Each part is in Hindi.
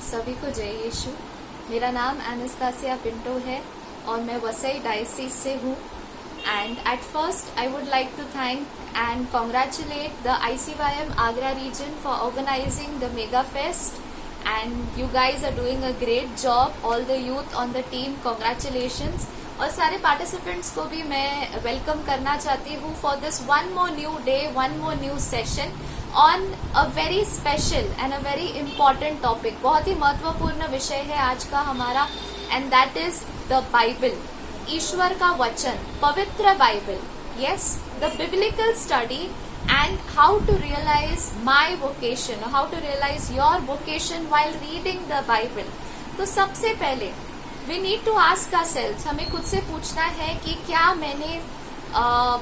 सभी को जय यीशु। मेरा नाम एनास्तासिया पिंटो है और मैं वसई डायसिस से हूँ। And at first I would like to thank and congratulate the ICYM Agra region for organising the mega fest and you guys are doing a great job. All the youth on the team, congratulations. और सारे पार्टिसिपेंट्स को भी मैं वेलकम करना चाहती हूँ for this one more new day, one more new session on a very special and a very important topic. बहुत ही महत्वपूर्ण विषय है आज का हमारा, and that is the Bible, ईश्वर का वचन, पवित्र Bible. Yes, the biblical study and how to realise my vocation, how to realise your vocation while reading the Bible. तो सबसे पहले we need to ask ourselves, हमें खुद से पूछना है कि क्या मैंने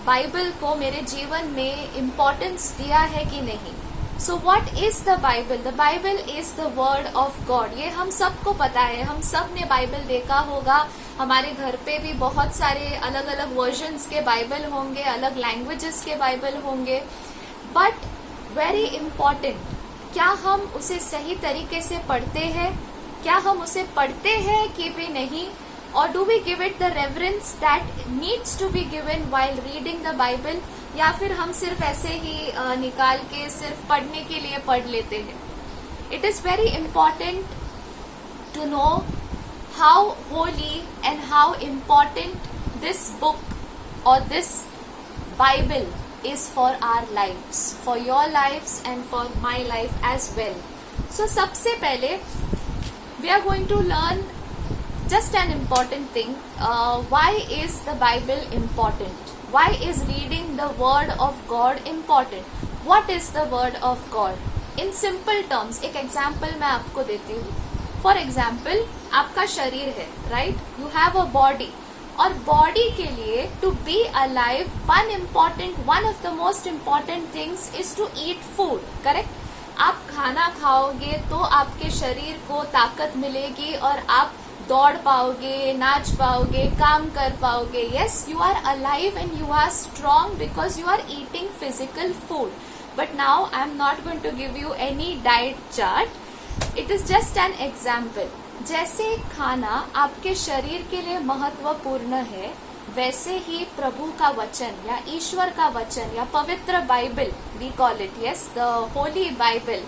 बाइबल को मेरे जीवन में इम्पोर्टेंस दिया है कि नहीं। So what is the Bible? The Bible is the word of God. ये हम सबको पता है, हम सब ने बाइबल देखा होगा। हमारे घर पे भी बहुत सारे अलग अलग वर्जन्स के बाइबल होंगे, अलग लैंग्वेजेस के बाइबल होंगे। बट वेरी इम्पॉर्टेंट, क्या हम उसे सही तरीके से पढ़ते हैं? क्या हम उसे पढ़ते हैं कि भी नहीं? और do we give it the reverence that needs to be given while reading the Bible? या फिर हम सिर्फ ऐसे ही निकाल के सिर्फ पढ़ने के लिए पढ़ लेते हैं? It is very important to know how holy and how important this book और this Bible is for our lives, for your lives and for my life as well. So सबसे पहले we are going to learn just an important thing. Why is the Bible important? Why is reading the word of God important? What is the word of God? In simple terms, एक example मैं आपको देती हूँ. For example, आपका शरीर है, right? You have a body. और बॉडी के लिए to be alive, one of the most important things is to eat food, correct? आप खाना खाओगे तो आपके शरीर को ताकत मिलेगी और आप दौड़ पाओगे, नाच पाओगे, काम कर पाओगे। Yes, you are alive and you are strong because you are eating physical food. But now I am not going to give you any diet chart, it is just an example. जैसे खाना आपके शरीर के लिए महत्वपूर्ण है, वैसे ही प्रभु का वचन या ईश्वर का वचन या पवित्र Bible, we call it, yes, the holy Bible,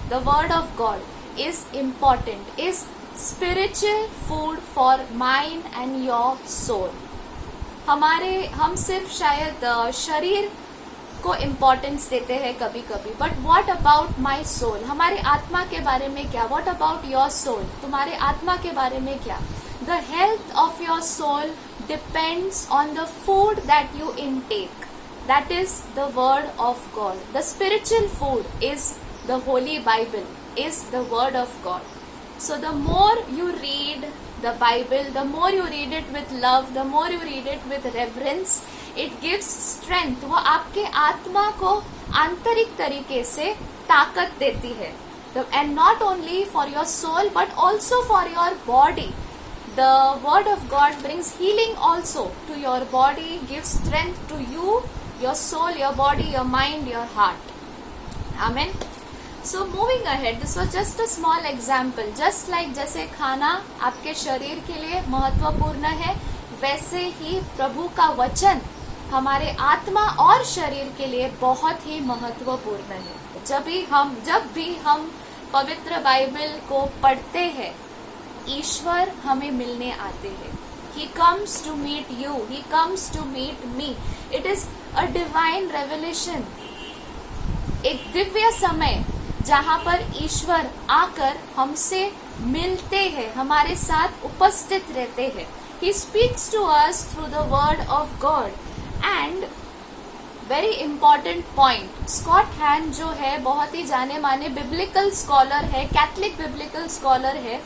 the word of God is important, is spiritual food for mind and your soul. हम सिर्फ शायद शरीर को इम्पोर्टेंस देते हैं कभी कभी, but what about my soul? हमारे आत्मा के बारे में क्या? What about your soul? तुम्हारे आत्मा के बारे में क्या? The health of your soul depends on the food that you intake, that is the word of God. The spiritual food is the holy Bible, is the word of God. So the more you read the Bible, the more you read it with love, the more you read it with reverence, it gives strength. वो आपके आत्मा को आंतरिक तरीके से ताकत देती है। And not only for your soul but also for your body. The word of God brings healing also to your body, gives strength to you, your soul, your body, your mind, your heart. Amen. So moving ahead, this was just a small example. Just like जैसे खाना आपके शरीर के लिए महत्वपूर्ण है, वैसे ही प्रभु का वचन हमारे आत्मा और शरीर के लिए बहुत ही महत्वपूर्ण है। जब भी हम पवित्र बाइबल को पढ़ते हैं, ईश्वर हमें मिलने आते हैं। He comes to meet you, he comes to meet me. It is a divine revelation. एक दिव्य समय जहाँ पर ईश्वर आकर हमसे मिलते हैं, हमारे साथ उपस्थित रहते हैं। He speaks to us through the word of God. And very important point, Scott Hahn जो है बहुत ही जाने माने बिब्लिकल स्कॉलर है, कैथलिक बिब्लिकल स्कॉलर है,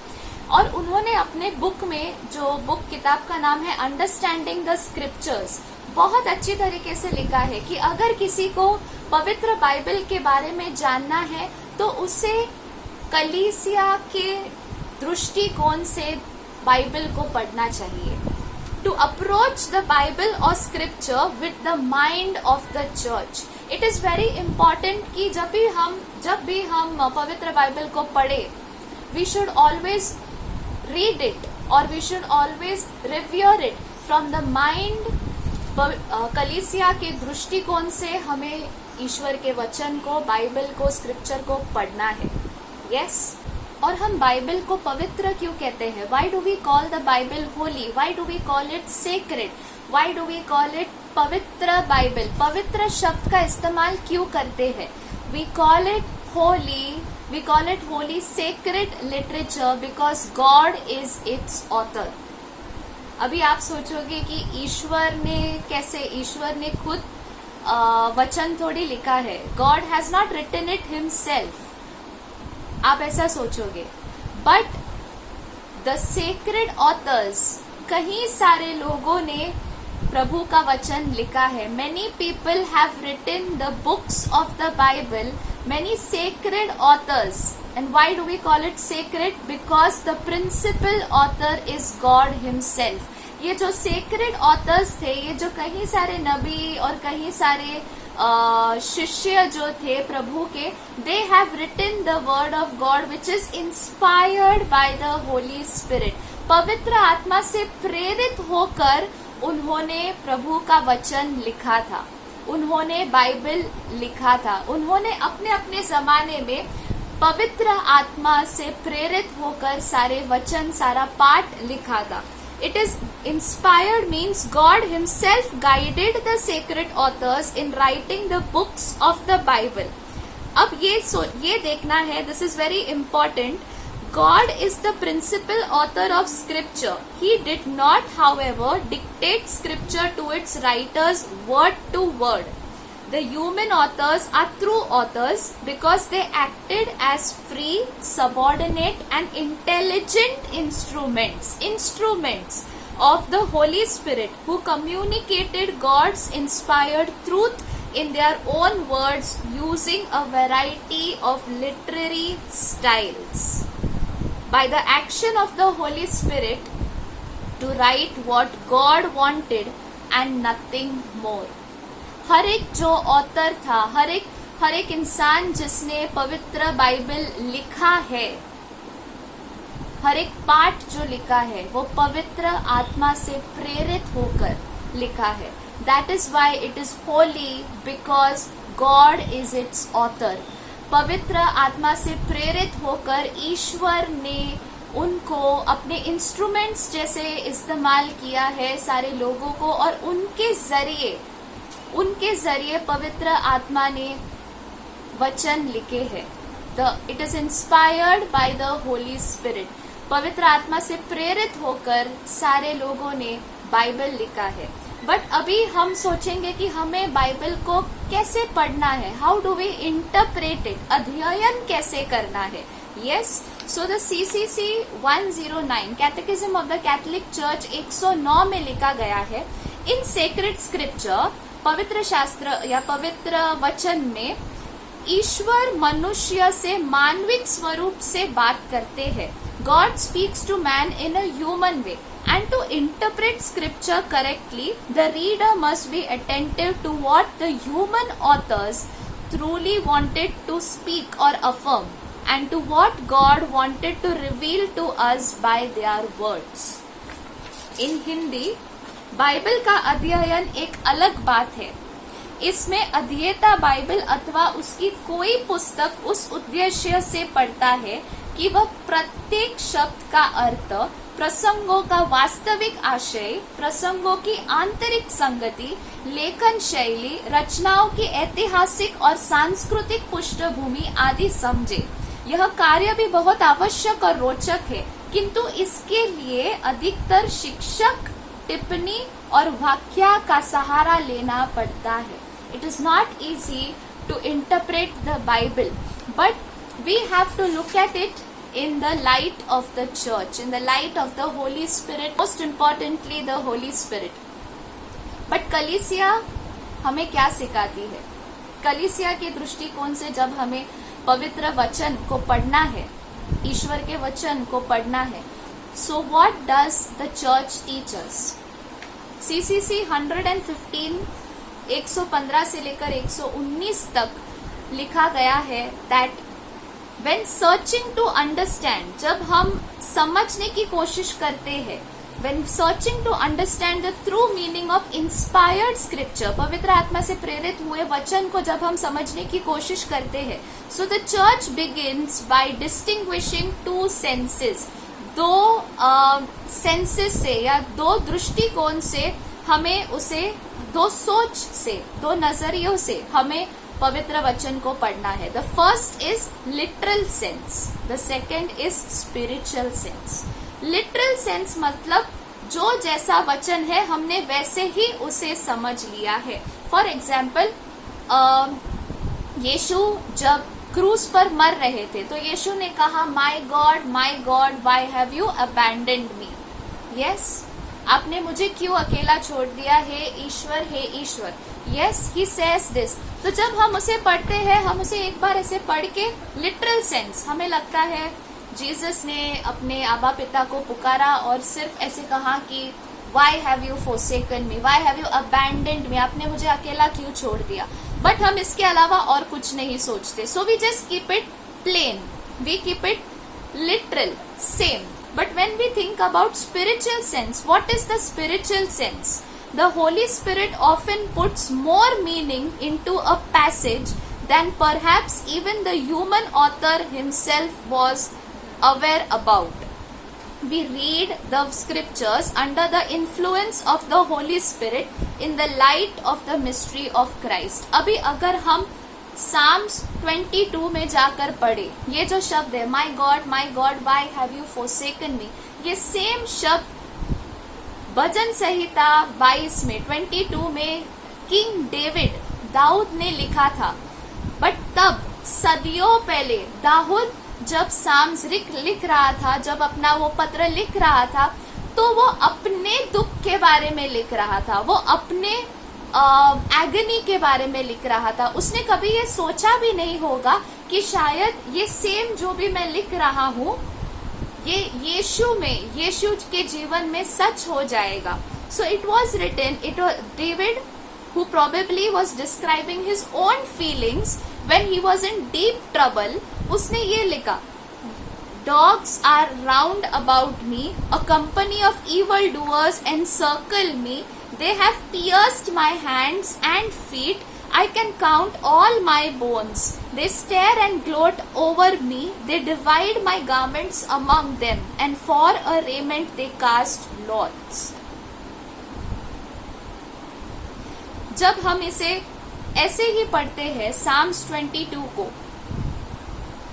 और उन्होंने अपने बुक में, जो बुक किताब का नाम है अंडरस्टैंडिंग द स्क्रिप्चर्स, बहुत अच्छी तरीके से लिखा है कि अगर किसी को पवित्र बाइबल के बारे में जानना है तो उसे कलीसिया के दृष्टिकोण से बाइबल को पढ़ना चाहिए। टू अप्रोच द बाइबल और scripture with the mind of the church. It is very important कि जब भी हम पवित्र बाइबल को पढ़े we should always read it or we should always revere it from the mind. कलीसिया के दृष्टिकोण से हमें ईश्वर के वचन को, बाइबल को, स्क्रिप्चर को पढ़ना है. यस और हम बाइबल को पवित्र क्यों कहते हैं? Why do we call the Bible holy? Why do we call it sacred? Why do we call it पवित्र बाइबल? पवित्र शब्द का इस्तेमाल क्यों करते हैं? We call it holy sacred literature because God is its author. अभी आप सोचोगे कि ईश्वर ने खुद वचन थोड़ी लिखा है. God has not written it himself. आप ऐसा सोचोगे. बट द सेक्रेड ऑथर्स, कहीं सारे लोगों ने प्रभु का वचन लिखा है. Many people have written the books of the Bible, many sacred authors. And why do we call it sacred? Because the principal author is God himself. ये जो सेक्रेड ऑथर्स थे, ये जो कहीं सारे नबी और कहीं सारे शिष्य जो थे प्रभु के, they have written the word of God which is inspired by the holy spirit. पवित्र आत्मा से प्रेरित होकर उन्होंने प्रभु का वचन लिखा था, उन्होंने बाइबल लिखा था. उन्होंने अपने अपने जमाने में पवित्र आत्मा से प्रेरित होकर सारे वचन, सारा पाठ लिखा था. It is inspired means God himself guided the sacred authors in writing the books of the Bible. अब ये देखना है, this is very important. God is the principal author of scripture. He did not, however, dictate scripture to its writers word to word. The human authors are true authors because they acted as free, subordinate and intelligent instruments of the Holy Spirit who communicated God's inspired truth in their own words using a variety of literary styles. By the action of the Holy Spirit to write what God wanted and nothing more. हर एक जो ऑथर था, हर एक इंसान जिसने पवित्र बाइबल लिखा है, हर एक पाठ जो लिखा है वो पवित्र आत्मा से प्रेरित होकर लिखा है. That is why it is Holi because God is its author. पवित्र आत्मा से प्रेरित होकर ईश्वर ने उनको अपने इंस्ट्रूमेंट्स जैसे इस्तेमाल किया है सारे लोगों को, और उनके जरिए पवित्र आत्मा ने वचन लिखे हैं. It is inspired by the holy spirit. पवित्र आत्मा से प्रेरित होकर सारे लोगों ने बाइबल लिखा है. बट अभी हम सोचेंगे कि हमें बाइबल को कैसे पढ़ना है. How do we interpret it? अध्ययन कैसे करना है? Yes, so the CCC 109 catechism of the Catholic church 109 में लिखा गया है, इन सेक्रेड स्क्रिप्चर, पवित्र शास्त्र या पवित्र वचन में ईश्वर मनुष्य से मानविक स्वरूप से बात करते हैं. God speaks to man in a human way, and to interpret scripture correctly, the reader must be attentive to what the human authors truly wanted to speak or affirm, and to what God wanted to reveal to us by their words. In Hindi, Bible का अध्ययन एक अलग बात है. इसमें अध्येता बाइबल अथवा उसकी कोई पुस्तक उस उद्देश्य से पढ़ता है कि वह प्रत्येक शब्द का अर्थ, प्रसंगों का वास्तविक आशय, प्रसंगों की आंतरिक संगति, लेखन शैली, रचनाओं की ऐतिहासिक और सांस्कृतिक पृष्ठभूमि आदि समझे. यह कार्य भी बहुत आवश्यक और रोचक है, किंतु इसके लिए अधिकतर शिक्षक टिप्पणी और व्याख्या का सहारा लेना पड़ता है. It is not easy to interpret the Bible, but we have to look at it in the light of the church, in the light of the Holy Spirit, most importantly the Holy Spirit. But कलीसिया हमें क्या सिखाती है? कलीसिया के दृष्टिकोण से जब हमें पवित्र वचन को पढ़ना है, ईश्वर के वचन को पढ़ना है, so what does the church teach us? CCC 115 115 से लेकर 119 तक लिखा गया है that When searching to understand, जब हम समझने की कोशिश करते हैं, when searching to understand the true meaning of inspired scripture, पवित्र आत्मा से प्रेरित हुए वचन को जब हम समझने की कोशिश करते हैं, so the church begins by distinguishing two senses. दो सेंसेस से या दो दृष्टिकोण से हमें उसे, दो सोच से, दो नजरियों से हमें पवित्र वचन को पढ़ना है. The first is literal sense, the second is spiritual sense. Literal sense मतलब जो जैसा वचन है हमने वैसे ही उसे समझ लिया है. फॉर एग्जाम्पल, यीशु जब क्रूस पर मर रहे थे तो यीशु ने कहा, my God why have you abandoned me. Yes, आपने मुझे क्यों अकेला छोड़ दिया, हे ईश्वर. Yes, he says this. तो जब हम उसे पढ़ते हैं, हम उसे एक बार ऐसे पढ़ के लिटरल सेंस, हमें लगता है जीसस ने अपने आबा पिता को पुकारा और सिर्फ ऐसे कहा कि why have you forsaken me, why have you abandoned me, आपने मुझे अकेला क्यों छोड़ दिया. बट हम इसके अलावा और कुछ नहीं सोचते. So we just keep it plain, we keep it literal, same. But when we think about spiritual sense, what is the spiritual sense? The Holy Spirit often puts more meaning into a passage than perhaps even the human author himself was aware about. We read the scriptures under the influence of the Holy Spirit in the light of the mystery of Christ. अभी अगर हम Psalms 22 में जाकर पढ़े, ये जो शब्द है my God, why have you forsaken me, ये सेम शब्द भजन संहिता 22 में 22 में किंग डेविड, दाऊद ने लिखा था. बट तब सदियों पहले दाऊद जब साम्स लिख रहा था, जब अपना वो पत्र लिख रहा था, तो वो अपने दुख के बारे में लिख रहा था, वो अपने एगनी के बारे में लिख रहा था. उसने कभी ये सोचा भी नहीं होगा कि शायद ये सेम जो भी मैं लिख रहा हूँ ये यीशु के जीवन में सच हो जाएगा. So it was written, it David who probably was describing his own feelings when he was in deep trouble, उसने ये लिखा, dogs are round about me, a company of evil doers encircle me, they have pierced my hands and feet, I can count all my bones, they stare and gloat over me, they divide my garments among them, and for a raiment they cast lots. जब हम इसे ऐसे ही पढ़ते हैं Psalms 22 को,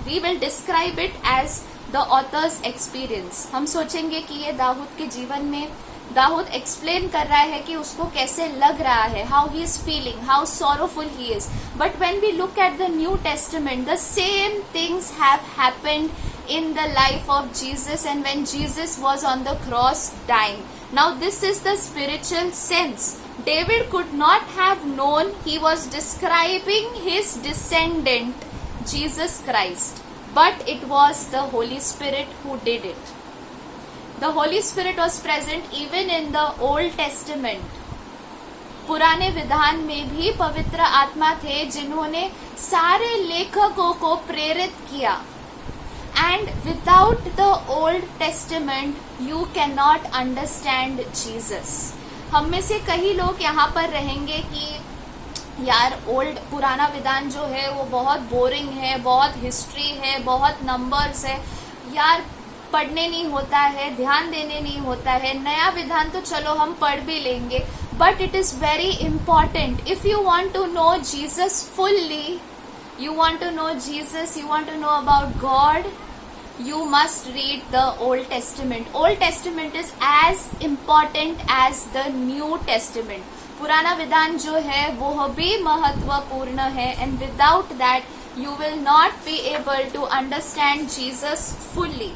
we will describe it as the author's experience. हम सोचेंगे कि ये दाऊद के जीवन में दाऊद एक्सप्लेन कर रहा है कि उसको कैसे लग रहा है, how he is feeling, how sorrowful he is. But when we look at the New Testament, the same things have happened in the life of Jesus and when Jesus was on the cross dying. Now this is the spiritual sense. David could not have known he was describing his descendant, Jesus Christ. But it was the Holy Spirit who did it. The Holy Spirit was present even in the Old Testament. पुराने विधान में भी पवित्र आत्मा थे जिन्होंने सारे लेखकों को प्रेरित किया. And without the Old Testament, you cannot understand Jesus. हम में से कई लोग यहाँ पर रहेंगे कि यार पुराना विधान जो है वो बहुत बोरिंग है, बहुत हिस्ट्री है, बहुत नंबर्स है, यार पढ़ने नहीं होता है, ध्यान देने नहीं होता है. नया विधान तो चलो हम पढ़ भी लेंगे, but it is very important. If you want to know Jesus fully, you want to know Jesus, you want to know about God, you must read the Old Testament. Old Testament is as important as the New Testament. पुराना विधान जो है वो भी महत्वपूर्ण है, and without that you will not be able to understand Jesus fully.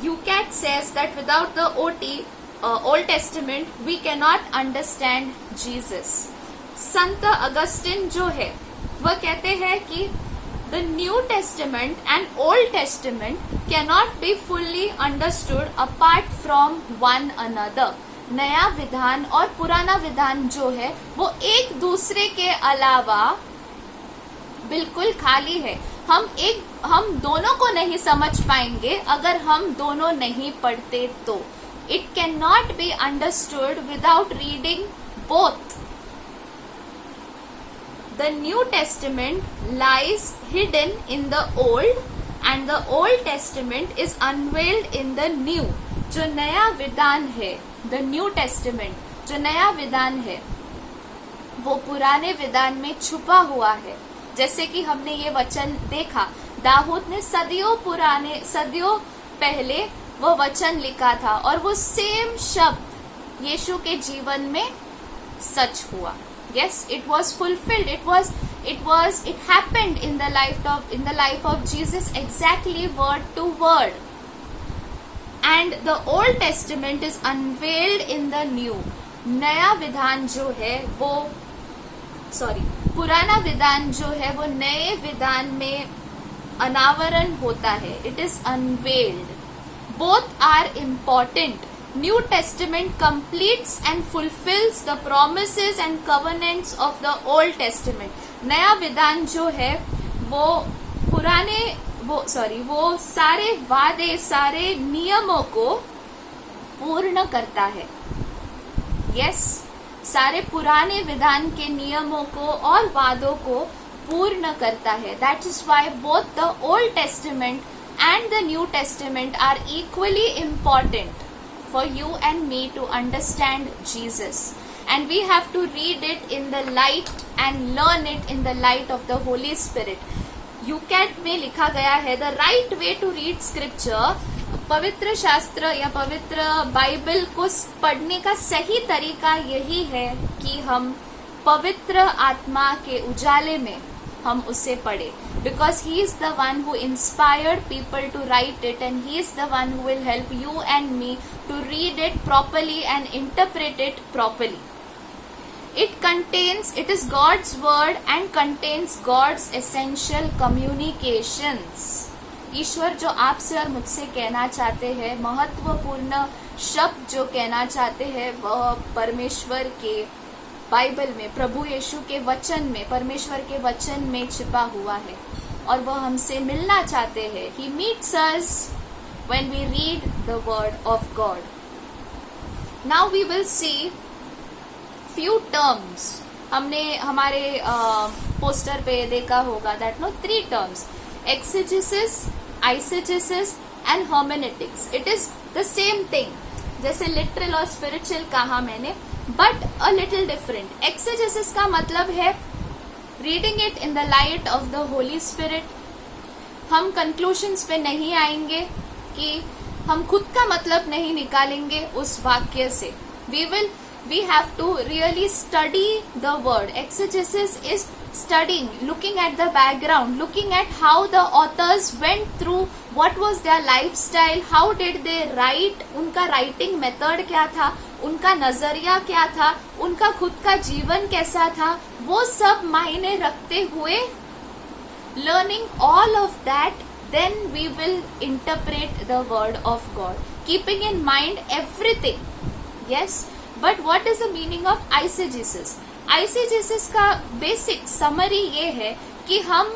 UCAT says that without the Old Testament we cannot understand Jesus. Sant Augustine जो है वह कहते हैं कि the New Testament and Old Testament cannot be fully understood apart from one another. नया विधान और पुराना विधान जो है वो एक दूसरे के अलावा बिल्कुल खाली है. हम दोनों को नहीं समझ पाएंगे अगर हम दोनों नहीं पढ़ते तो. It cannot be understood without reading both. The New Testament lies hidden in the Old and the Old Testament is unveiled in the New. जो नया विधान है, the New Testament, जो नया विधान है, वो पुराने विधान में छुपा हुआ है. जैसे कि हमने ये वचन देखा, दाऊद ने सदियों पहले वो वचन लिखा था और वो सेम शब्द यीशु के जीवन में सच हुआ. Yes, it was fulfilled. It happened in the life of Jesus exactly word to word. And the Old Testament is unveiled in the New. नया विधान जो है वो पुराना विधान जो है वो नए विधान में अनावरण होता है. It is unveiled. Both are important. New Testament completes and fulfills the promises and covenants of the Old Testament. नया विधान जो है वो सारे वादे, सारे नियमों को पूर्ण करता है. Yes, सारे पुराने विधान के नियमों को और वादों को पूर्ण करता है. That is why both the Old Testament and the New Testament are equally important for you and me to understand Jesus. And we have to read it in the light and learn it in the light of the Holy Spirit. UCAT में लिखा गया है, the right way to read scripture, पवित्र शास्त्र या पवित्र बाइबल को पढ़ने का सही तरीका यही है कि हम पवित्र आत्मा के उजाले में हम उसे पढ़े. Because he is the one who inspired people to write it, and he is the one who will help you and me to read it properly and interpret it properly. It is God's word and contains God's essential communications. ईश्वर जो आपसे और मुझसे कहना चाहते हैं, महत्वपूर्ण शब्द जो कहना चाहते हैं, वह परमेश्वर के बाइबल में, प्रभु यीशु के वचन में, परमेश्वर के वचन में छिपा हुआ है और वह हमसे मिलना चाहते हैं. He meets us when we read the word of God. Now we will see few terms. हमने हमारे पोस्टर पे देखा होगा that 3 terms: exegesis, eisegesis and hermeneutics. It is the same thing. जैसे literal और spiritual कहा मैंने, but a little different. Exegesis का मतलब है reading it in the light of the Holy Spirit. हम conclusions पे नहीं आएंगे कि हम खुद का मतलब नहीं निकालेंगे उस वाक्य से. We have to really study the word. Exegesis is studying, looking at the background, looking at how the authors went through, what was their lifestyle, how did they write, उनका writing method क्या था, उनका नजरिया क्या था, उनका खुद का जीवन कैसा था, वो सब मायने रखते हुए learning all of that, then we will interpret the word of God, keeping in mind everything. Yes, but what is the meaning of eisegesis? eisegesis का बेसिक समरी ये है कि हम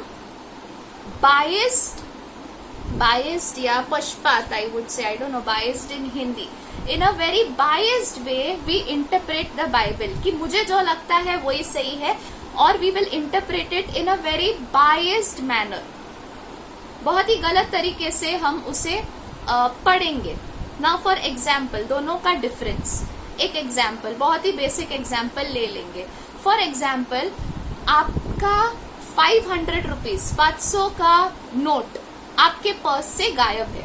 biased या पक्षपात, I would say, I don't know, biased in Hindi, in a very biased way we interpret the Bible, कि मुझे जो लगता है वही सही है, और we will interpret it in a very biased manner. बहुत ही गलत तरीके से हम उसे पढ़ेंगे. Now for example, दोनों का डिफरेंस. एक एग्जाम्पल, बहुत ही बेसिक एग्जाम्पल ले लेंगे. फॉर एग्जाम्पल, आपका 500 रुपीज, 500 का नोट आपके पर्स से गायब है.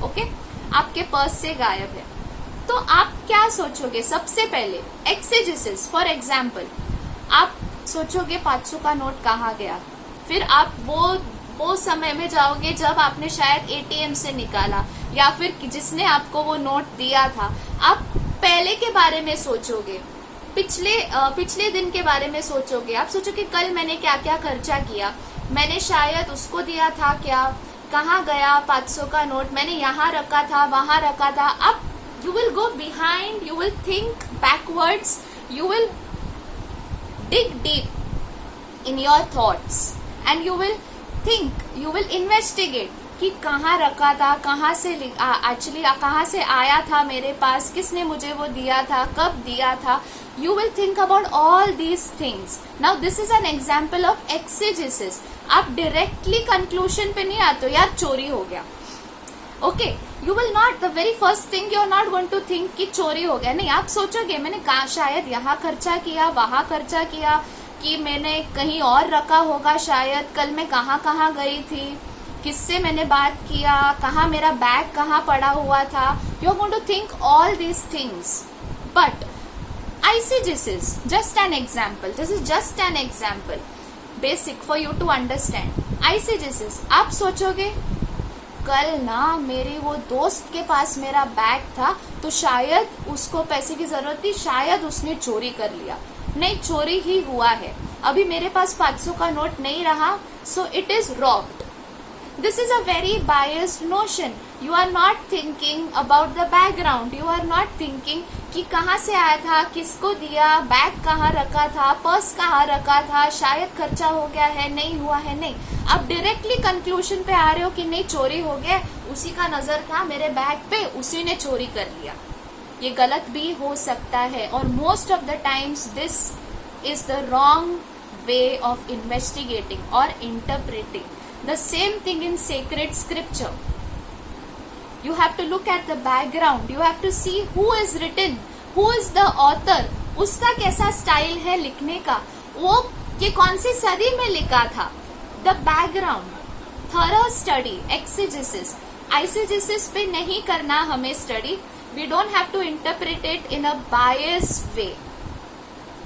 ओके, आपके पर्स से गायब है, तो आप क्या सोचोगे? सबसे पहले एक्सेजेसिस. फॉर एग्जाम्पल, आप सोचोगे 500 का नोट कहाँ गया. फिर आप वो समय में जाओगे जब आपने शायद एटीएम से निकाला, या फिर जिसने आपको वो नोट दिया था. आप पहले के बारे में सोचोगे, पिछले दिन के बारे में सोचोगे. आप सोचोगे कल मैंने क्या क्या खर्चा किया, मैंने शायद उसको दिया था क्या, कहाँ गया 500 का नोट, मैंने यहाँ रखा था, वहां रखा था. अब you will go behind, you will think backwards, you will dig deep in your thoughts, and you will think, you will investigate कि कहाँ रखा था, कहाँ से एक्चुअली कहाँ से आया था मेरे पास, किसने मुझे वो दिया था, कब दिया था. You will think about all these things. Now this is an example of exegesis. आप directly conclusion पे नहीं आते हो यार चोरी हो गया. Okay, you will not, the very first thing you are not going to think कि चोरी हो गया. नहीं, आप सोचोगे मैंने कहा शायद यहाँ खर्चा किया, वहाँ खर्चा किया, कि मैंने कहीं और रखा होगा, शायद कल मैं कहाँ कहाँ गई थी, किससे मैंने बात किया, कहाँ मेरा बैग कहाँ पड़ा हुआ था. You are going to think all these things. But eisegesis, just an example. This is just an example, basic for you to understand. eisegesis, आप सोचोगे कल ना मेरे वो दोस्त के पास मेरा बैग था, तो शायद उसको पैसे की जरूरत थी, शायद उसने चोरी कर लिया. नहीं, चोरी ही हुआ है. अभी मेरे पास 500 का नोट नहीं रहा, so it is robbed. This is a very biased notion. You are not thinking about the background. You are not thinking कि कहाँ से आया था, किसको दिया, बैग कहाँ रखा था, पर्स कहाँ रखा था, शायद खर्चा हो गया है, नहीं हुआ है. नहीं, आप डायरेक्टली कंक्लूजन पे आ रहे हो कि नहीं चोरी हो गया, उसी का नजर था मेरे बैग पे, उसी ने चोरी कर लिया. ये गलत भी हो सकता है, और most of the times this is the wrong way of investigating और interpreting. The same thing in sacred scripture. You have to look at the background. You have to see who is written, who is the author. उसका कैसा स्टाइल है लिखने का, वो कि कौन सी सदी में लिखा था. The background, thorough study, exegesis. Eisegesis पे नहीं करना हमें study. We don't have to interpret it in a biased way.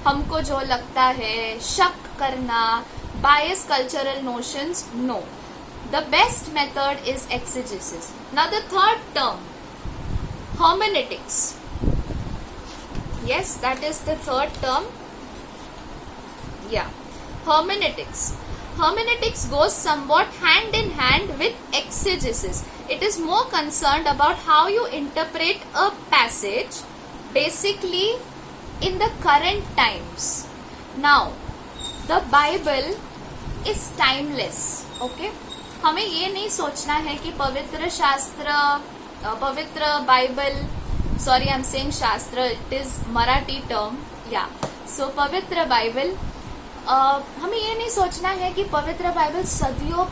हमको जो लगता है, शक करना, biased cultural notions, no. The best method is exegesis. Now the third term, hermeneutics. Yes, that is the third term. Yeah, hermeneutics. Hermeneutics goes somewhat hand in hand with exegesis. It is more concerned about how you interpret a passage, basically in the current times. Now, the Bible is timeless. Okay, हमें ये नहीं सोचना है कि पवित्र शास्त्र, पवित्र Bible, sorry I am saying शास्त्र, इट इज मराठी टर्म. या सो पवित्र बाइबल, हमें ये नहीं सोचना है कि पवित्र बाइबल सदियों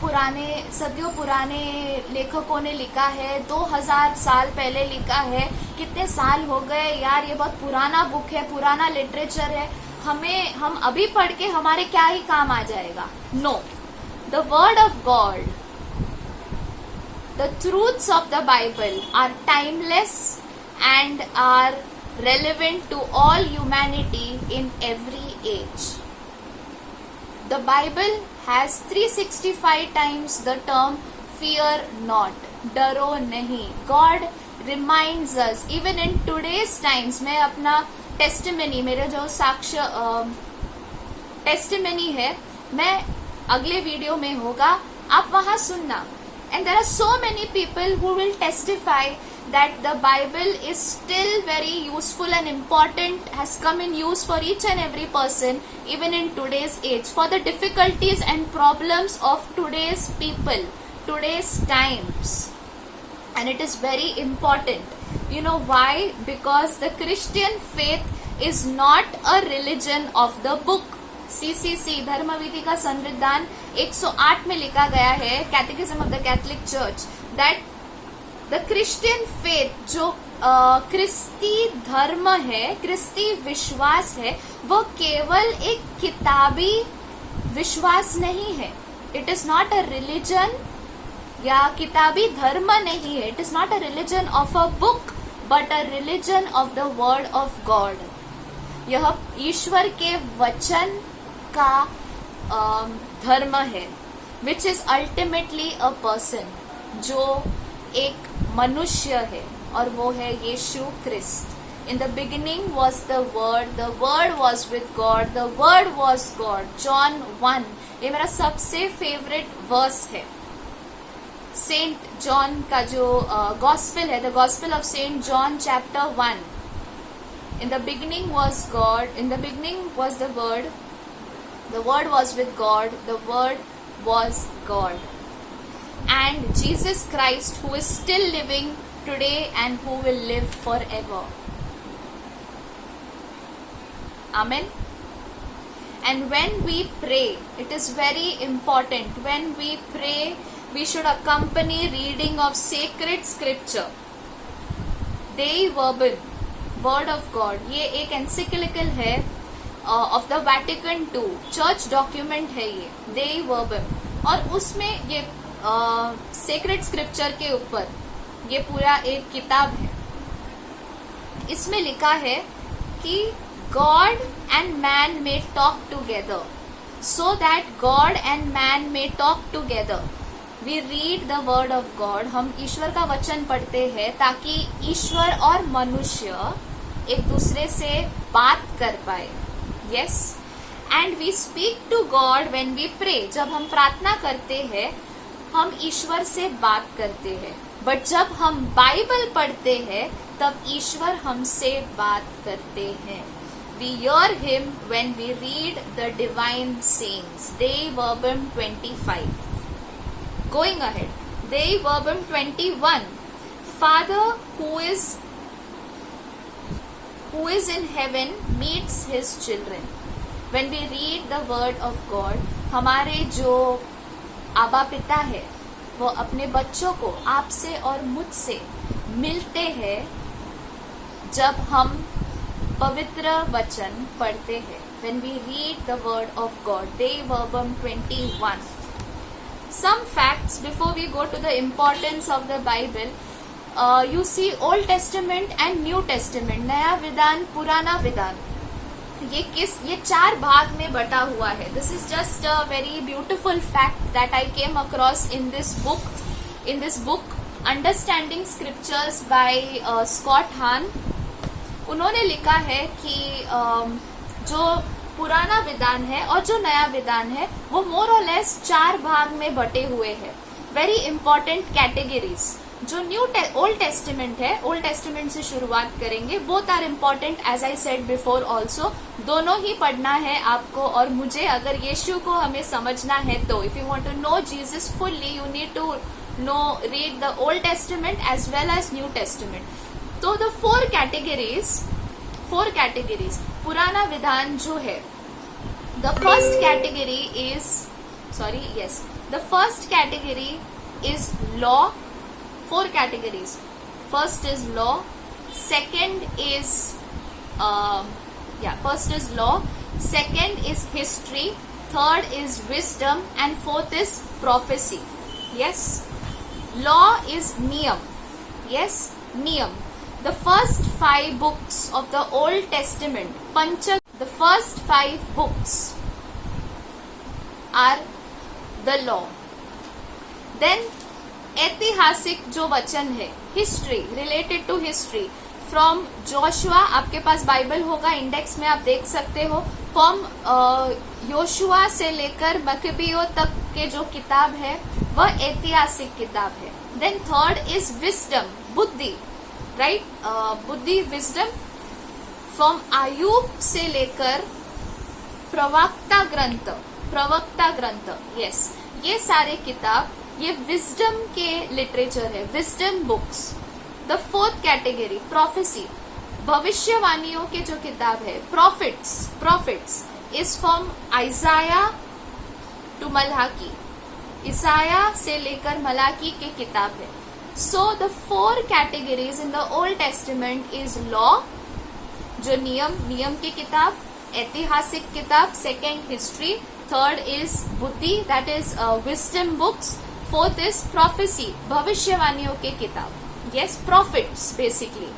पुराने लेखकों ने लिखा है, 2000 साल पहले लिखा है, कितने साल हो गए यार, ये बहुत पुराना बुक है, पुराना लिटरेचर है, हम अभी पढ़ के हमारे क्या ही काम आ जाएगा. No, the word of God, the truths of the Bible are timeless and are relevant to all humanity in every age. The Bible has 365 times the term fear not, डरो नहीं. God reminds us even in today's times. मैं अपना टेस्टिमनी, मेरे जो साक्ष्य टेस्टिमनी है, मैं अगले वीडियो में होगा, आप वहां सुनना. And there are so many people who will testify that the Bible is still very useful and important, has come in use for each and every person even in today's age, for the difficulties and problems of today's people, today's times. And it is very important. You know why? Because the Christian faith is not a religion of the book. CCC, धर्म विधि का संविधान 108 में लिखा गया है, catechism of the Catholic church, that the Christian faith, जो क्रिस्ती धर्म है, क्रिस्ती विश्वास है, वो केवल एक किताबी विश्वास नहीं है. It is not a religion, या किताबी धर्म नहीं है. It is not a religion of a book but a religion of the word of God. यह ईश्वर के वचन का धर्म है, which is ultimately a person, जो एक मनुष्य है, और वो है यीशु क्रिस्त. In the beginning was the word was with God, the word was God. John 1, ये मेरा सबसे फेवरेट वर्स है. सेंट जॉन का जो गॉस्पेल है, the gospel of saint John chapter 1. In the beginning was God, in the beginning was the Word was with God, the Word was God. And Jesus Christ, who is still living today and who will live forever. Amen. And when we pray, it is very important. When we pray, we should accompany reading of sacred scripture. Dei Verbum, Word of God. ये एक encyclical है of the Vatican II, church document है ये, Dei Verbum. और उसमें ये sacred scripture के ऊपर ये पूरा एक किताब है. इसमें लिखा है कि God and man may talk together. So that God and man may talk together. We read the word of God. हम ईश्वर का वचन पढ़ते हैं ताकि ईश्वर और मनुष्य एक दूसरे से बात कर पाए. Yes. And we speak to God when we pray. जब हम प्रार्थना करते हैं हम ईश्वर से बात करते हैं. बट जब हम बाइबल पढ़ते हैं तब ईश्वर हमसे बात करते हैं. We hear him when we read the divine sayings. Dei Verbum 25. Going ahead. Dei Verbum 21. Father who is in heaven meets his children. When we read the word of God, हमारे जो आबा पिता है वो अपने बच्चों को आपसे और मुझसे मिलते हैं जब हम पवित्र वचन पढ़ते हैं. When we read the word of God. Dei Verbum 21. Some facts before we go to the importance of the Bible. You see Old Testament and New Testament. नया विधान, पुराना विधान. ये 4 भाग में बटा हुआ है. This is just a very beautiful fact that I came across in this book, Understanding Scriptures by Scott Hahn. उन्होंने लिखा है कि जो पुराना विधान है और जो नया विधान है वो मोर और लेस 4 भाग में बटे हुए हैं. Very important categories. जो ओल्ड टेस्टिमेंट है, ओल्ड टेस्टिमेंट से शुरुआत करेंगे. Both are important as I said before also. दोनों ही पढ़ना है आपको और मुझे. अगर यीशु को हमें समझना है तो if you want to know Jesus fully you need to know read the old testament as well as new testament. तो द 4 कैटेगरीज पुराना विधान जो है. The first category is law. 4 categories. First is law. Second is law. Second is history. Third is wisdom, and fourth is prophecy. Yes. Law is niyam. Yes, niyam. The first 5 books of the Old Testament, the first 5 books are the law. Then ऐतिहासिक जो वचन है, history, related to history, from Joshua. आपके पास बाइबल होगा, इंडेक्स में आप देख सकते हो. फ्रॉम योशुआ से लेकर मकबियों तक के जो किताब है वह ऐतिहासिक किताब है. देन थर्ड इज विजडम, बुद्धि, राइट, बुद्धि, विजडम. फ्रॉम आयूब से लेकर प्रवक्ता ग्रंथ, यस, ये सारे किताब ये विजडम के लिटरेचर है, wisdom books. The 4th category prophecy, भविष्यवाणियों के जो किताब है, prophets is from Isaiah to Malachi. ईसाया से लेकर मलाकी के किताब है. So the 4 categories in the old Testament is law, जो नियम की किताब, ऐतिहासिक किताब, सेकेंड हिस्ट्री, थर्ड इज बुद्धि, that is wisdom books, fourth is prophecy, भविष्यवाणियों के किताब. Yes, prophets basically.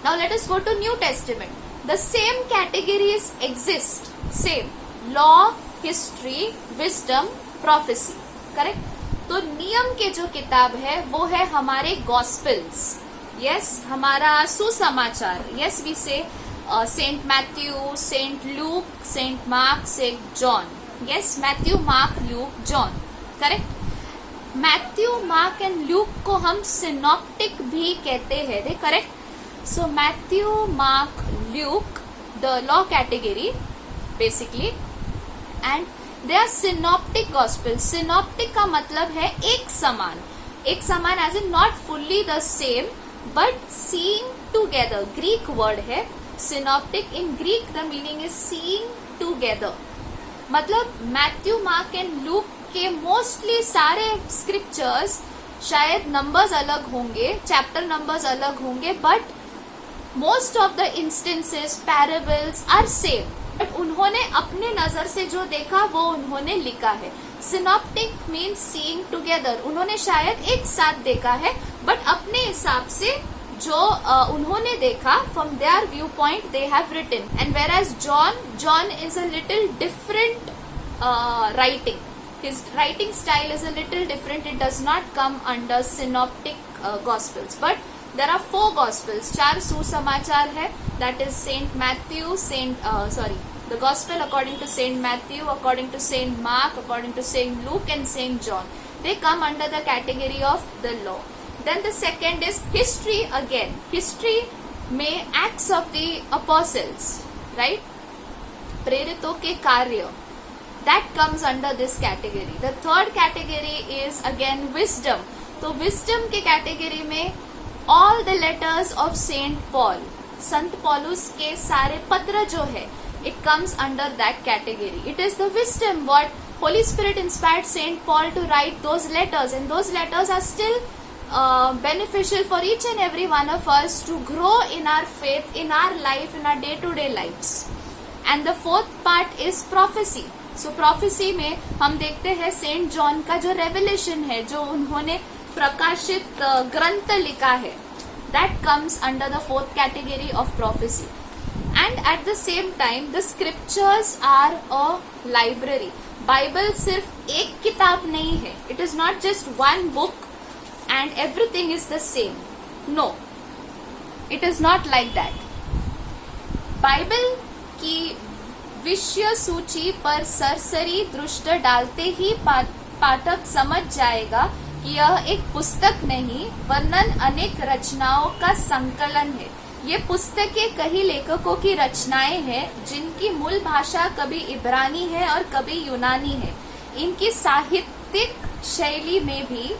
Now let us go to New Testament. The same categories exist, same, law, history, wisdom, prophecy, correct. तो नियम के जो किताब है वो है हमारे गॉस्पेल्स. यस, हमारा सुसमाचार. Yes, we say Saint Matthew, Saint Luke, Saint Mark, Saint John. Yes, Matthew, Mark, Luke, John, correct. Matthew, Mark and Luke को हम सिनॉप्टिक भी कहते हैं, they correct. So Matthew, Mark, Luke, the law category basically, and they are synoptic gospel. Synoptic का मतलब है एक समान as in not fully the same but seeing together. Greek word है synoptic. In Greek the meaning is seeing together. मतलब मैथ्यू, मार्क एंड लूक के मोस्टली सारे स्क्रिप्चर्स, शायद नंबर्स अलग होंगे, चैप्टर नंबर्स अलग होंगे, but most of the instances, parables are same. बट उन्होंने अपने नजर से जो देखा वो उन्होंने लिखा है. Synoptic means seeing together. उन्होंने शायद एक साथ देखा है बट अपने हिसाब से जो उन्होंने देखा, from their view point they have written. And whereas John is a little different writing. His writing style is a little different. It does not come under synoptic gospels. But there are 4 gospels. 4 सुसमाचार है. That is Saint Matthew, the gospel according to Saint Matthew, according to Saint Mark, according to Saint Luke and Saint John. They come under the category of the law. Then the second is history again. History में acts of the apostles, right? प्रेरितों के कार्य. That comes under this category. The third category is again wisdom. तो wisdom के category में all the letters of Saint Paul, संत पौलुस के सारे पत्र जो है, it comes under that category. It is the wisdom what Holy Spirit inspired Saint Paul to write those letters, and those letters are still beneficial for each and every one of us to grow in our faith, in our life, in our day-to-day lives. And the fourth part is prophecy. So prophecy में हम देखते हैं सेंट जॉन का जो रेवलेशन है, जो उन्होंने प्रकाशित ग्रंथ लिखा है, that comes under the fourth category of prophecy. And at the same time the scriptures are a library. Bible सिर्फ एक किताब नहीं है. It is not just one book and everything is the same. No, it is not like that. Bible की विषय सूची पर सरसरी दृष्टि डालते ही पाठक समझ जाएगा कि यह एक पुस्तक नहीं, वर्णन अनेक रचनाओं का संकलन है. ये पुस्तकें कई लेखकों की रचनाएं हैं जिनकी मूल भाषा कभी इब्रानी है और कभी यूनानी है. इनकी साहित्यिक शैली में भी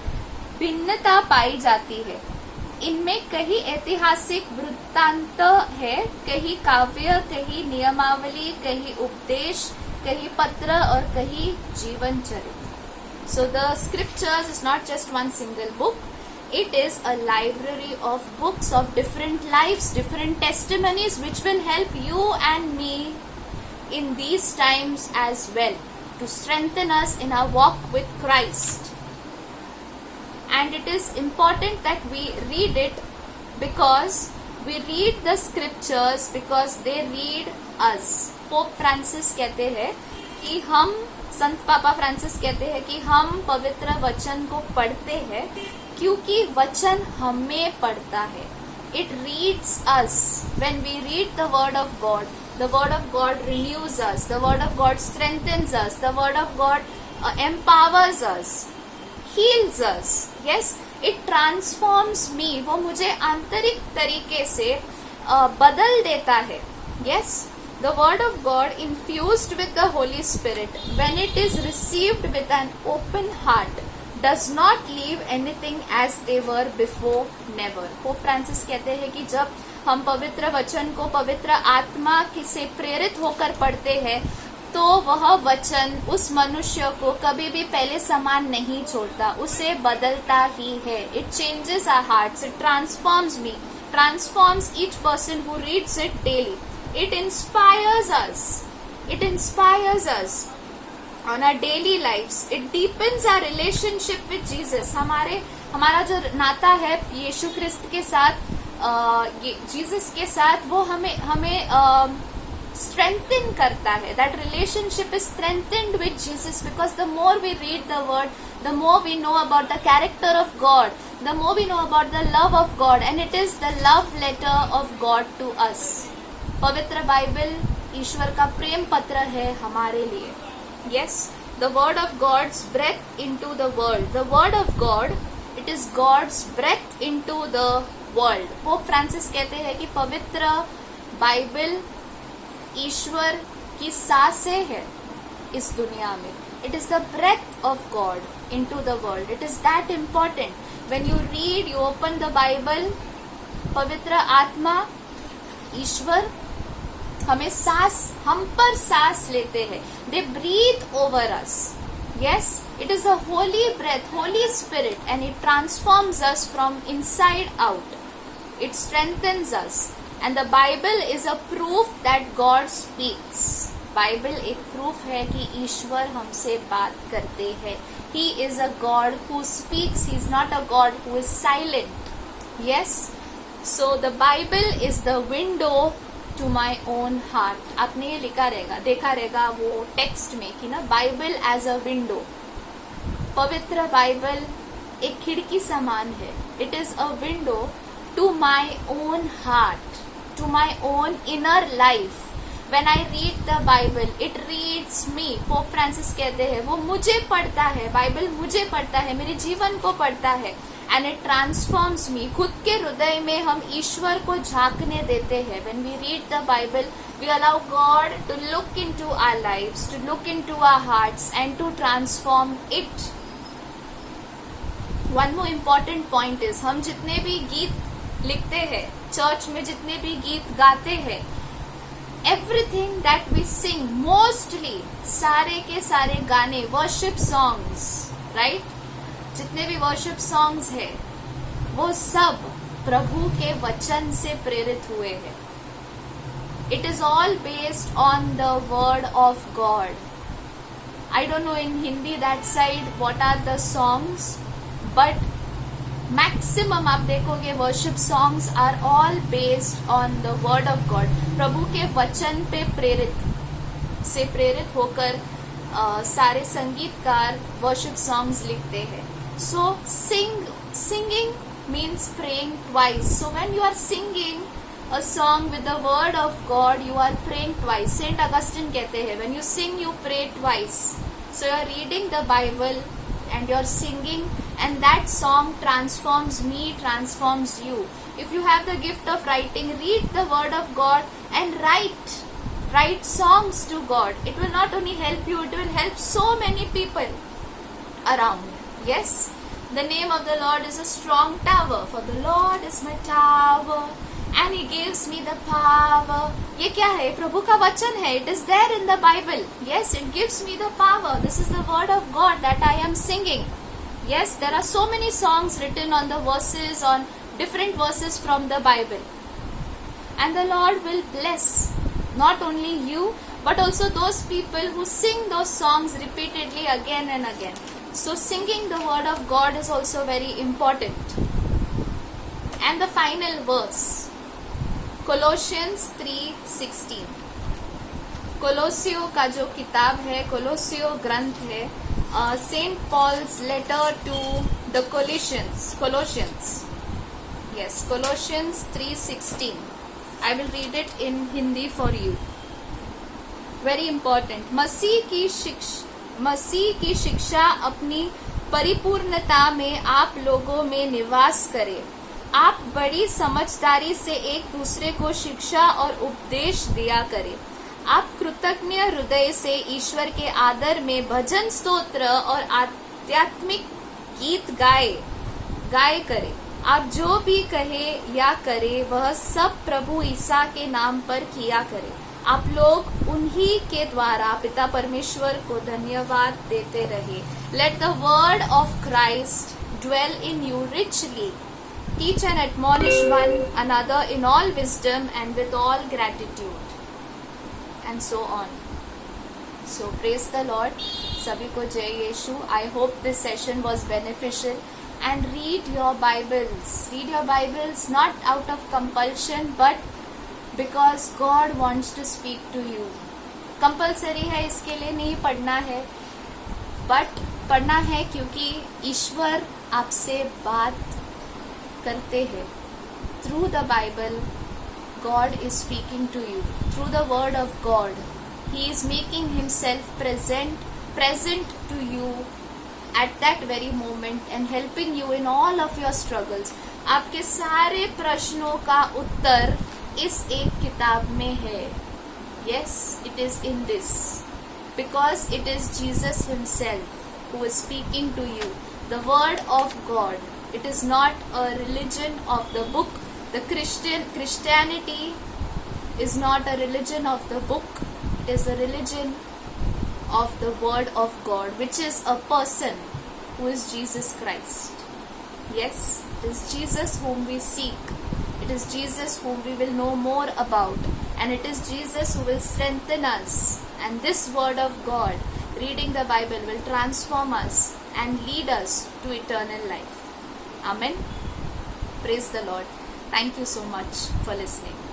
भिन्नता पाई जाती है. इनमें कई ऐतिहासिक वृत्तांत है, कई काव्य, कई नियमावली, कई उपदेश, कई पत्र और कई जीवन चरित्र. So the scriptures is not just one single book. It is a library of books of different lives, different testimonies which will help you and me in these times as well to strengthen us in our walk with Christ. And it is important that we read it because we read the scriptures because they read us. Pope Francis कहते हैं कि हम, संत पापा फ्रांसिस कहते हैं कि हम पवित्र वचन को पढ़ते हैं क्योंकि वचन हमें पढ़ता है. It reads us. When we read the word of God renews us. The word of God strengthens us. The word of God empowers us. Heals us. Yes, it transforms me. वो मुझे आंतरिक तरीके से बदल देता है. Yes, the word of God infused with the Holy Spirit, when it is received with an open heart, does not leave anything as they were before. Never. Pope Francis कहते हैं कि जब हम पवित्र वचन को पवित्र आत्मा से प्रेरित होकर पढ़ते हैं तो वह वचन उस मनुष्य को कभी भी पहले समान नहीं छोड़ता, उसे बदलता ही है. It changes our hearts. It transforms me, transforms each person who reads it daily. It inspires us. It inspires us on our daily lives. It deepens our relationship with Jesus. हमारा जो नाता है यीशु ख्रिस्त के साथ, जीसस के साथ, वो हमें strengthen करता है. That relationship is strengthened with Jesus because the more we read the word, the more we know about the character of God, the more we know about the love of God, and it is the love letter of God to us. पवित्र बाइबल ईश्वर का प्रेम पत्र है हमारे लिए. Yes, the word of God's breath into the world. The word of God, it is God's breath into the world. Pope Francis कहते हैं कि पवित्र बाइबल ईश्वर की सांसें है इस दुनिया में. It is the breath of God into the world. It is that important. When you read, you open the Bible, पवित्र आत्मा, ईश्वर हमें हम पर सांस लेते हैं. They breathe over us. Yes, it is a holy breath, Holy Spirit, and it transforms us from inside out. It strengthens us. And the Bible is a proof that God speaks. Bible एक proof है कि ईश्वर हमसे बात करते हैं. He is a God who speaks. He is not a God who is silent. Yes. So the Bible is the window to my own heart. आपने ये लिखा रहेगा, देखा रहेगा वो टेक्स्ट में कि ना बाइबल एज अ विंडो. पवित्र बाइबल एक खिड़की समान है. It is a window to my own heart, to my own inner life. When I read the Bible, it reads me. Pope Francis कहते हैं वो मुझे पढ़ता है, बाइबल मुझे पढ़ता है, मेरे जीवन को पढ़ता है. And it transforms me. खुद के हृदय में हम ईश्वर को झांकने देते हैं. When we read the Bible, we allow God to look into our lives, to look into our hearts and to transform it. One more important point is, हम जितने भी गीत लिखते हैं, चर्च में जितने भी गीत गाते हैं, everything that we sing, mostly सारे के सारे गाने, worship songs, right? जितने भी वर्शिप सॉन्ग्स है वो सब प्रभु के वचन से प्रेरित हुए हैं. It is all based on the word of God. I don't know in Hindi that side what are the songs, but maximum आप देखोगे worship songs are all based on the word of God. प्रभु के वचन पे प्रेरित होकर सारे संगीतकार वर्शिप सॉन्ग्स लिखते हैं. So singing means praying twice. So when you are singing a song with the word of God, you are praying twice. Saint Augustine कहते हैं, when you sing, you pray twice. So you are reading the Bible and you are singing, and that song transforms me, transforms you. If you have the gift of writing, read the word of God and write songs to God. It will not only help you, it will help so many people around. Yes, the name of the Lord is a strong tower, for the Lord is my tower and He gives me the power. ये क्या है? प्रभु का वचन है. It is there in the Bible. Yes, it gives me the power. This is the word of God that I am singing. Yes, there are so many songs written on the verses, on different verses from the Bible. And the Lord will bless not only you, but also those people who sing those songs repeatedly again and again. So singing the word of God is also very important. And the final verse, Colossians 3:16. कोलोसियो का जो किताब है, कोलोसियो ग्रंथ है, Saint Paul's letter to the Colossians. Yes, Colossians 3:16. I will read it in Hindi for you. Very important. मसीह की शिक्षा अपनी परिपूर्णता में आप लोगों में निवास करे. आप बड़ी समझदारी से एक दूसरे को शिक्षा और उपदेश दिया करें. आप कृतज्ञ हृदय से ईश्वर के आदर में भजन, स्तोत्र और आध्यात्मिक गीत गाए करें. आप जो भी कहे या करे वह सब प्रभु ईसा के नाम पर किया करें. आप लोग उन्हीं के द्वारा पिता परमेश्वर को धन्यवाद देते रहे. Let the word of Christ dwell in you richly. Teach and admonish one another in all wisdom and with all gratitude. And so on. So praise the Lord. सभी को जय यीशु. I hope this session was beneficial. And read your Bibles. Read your Bibles not out of compulsion, but because God wants to speak to you. Compulsory है, इसके लिए नहीं पढ़ना है, बट पढ़ना है क्योंकि ईश्वर आपसे बात करते हैं. Through the Bible God is speaking to you. Through the word of God, He is making Himself present to you at that very moment and helping you in all of your struggles. आपके सारे प्रश्नों का उत्तर इस एक किताब में है. Yes, it is in this. because it is Jesus himself who is speaking to you. The word of God. It is not a religion of the book. The Christianity is not a religion of the book. It is a religion of the word of God, which is a person who is Jesus Christ. Yes, it is Jesus whom we seek. It is Jesus whom we will know more about. And it is Jesus who will strengthen us. And this word of God, reading the Bible, will transform us and lead us to eternal life. Amen. Praise the Lord. Thank you so much for listening.